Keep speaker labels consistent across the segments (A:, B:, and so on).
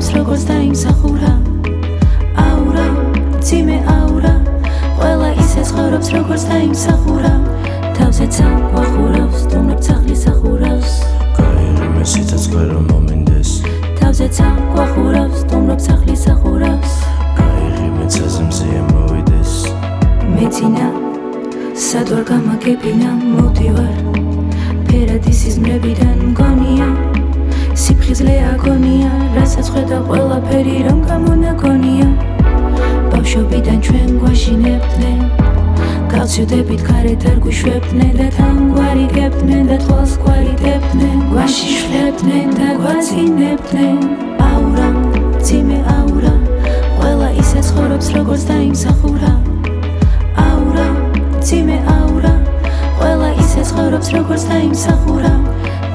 A: ცხოვრობს როგორც დაიმსახურა აურა ძიმე აურა ყველა ისე ცხოვრობს როგორც დაიმსახურა თავზე წაყვახურავს თუნდაც სახლის ახურავს
B: გაიღიმე სიცოცხლე რომ მომინდეს
A: თავზე წაყვახურავს თუნდაც სახლის ახურავს
B: გაიღიმე ცაზმზია მოვიდეს
A: მეძინა სად ვარ გამაგებინა მოვდივარ ფერადი სიზმრებიდან მგონია სიფხიზლე აგონია რასაც ხედავ ყველაფერი რომ გამონაგონია ბავშვობიდან ჩვენ გვაშინებდნენ გავცივდებით გარეთ არ გვიშვებდნენ და თან გვარიგებდნენ და თვალს გვარიგებდნენ გვაში შლებდნენ და გვაწინებდნენ აურა ძიმე აურა ყველა ისე ცხოვრობს როგორც დაიმსახურა აურა ძიმე აურა ყველა ისე ცხოვრობს როგორც დაიმსახურა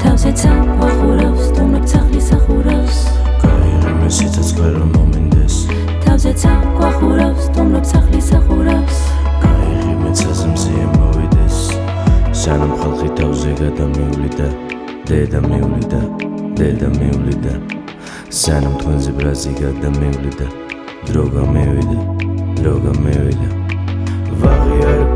A: თავზე წაყვახურავს თუნდაც სახლის ახურავს
B: გაიღიმე სიცოცხლე რომ მომინდეს
A: თავზე წაყვახურავს თუნდაც სახლის ახურავს
B: გაიღიმე ცაზმზია მოვიდეს სანამ ხალხი თავზე გადამივლიდა დედა მივლიდა სანამ თქვენზე ბრაზი გადამივლიდა დრო გამევიდა ვაღიარებ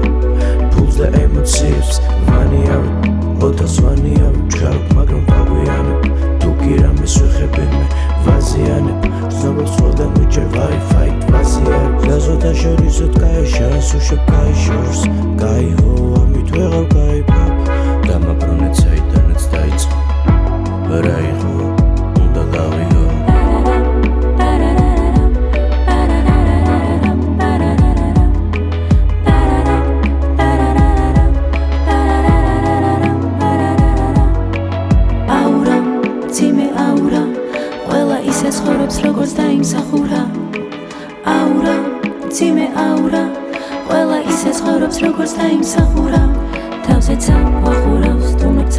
B: ფულს და ემოციებს ვანიავებ ოთას ვანიავებ ჩავ მაგრამ ვაგვიანებ თუ კი რამეს ვეხებინმე ვაზიანებ ზოგადად ხოდან მიჭერ Wi-Fi ვაზიანებ გაზოთა შორისოთ გაეშარას უშვებ გაიშორს გაიჰო ამით ვეღარ გაიფებ დამაბრუნეთ საიდანაც დაიწყო რა იყო უნდა გავიგო
A: ისე ცხოვრობს როგორც დაიმსახურა აურა ძიმე აურა ყველა ისე ცხოვრობს როგორც დაიმსახურა თავზე წაყვახურავს თუნდაც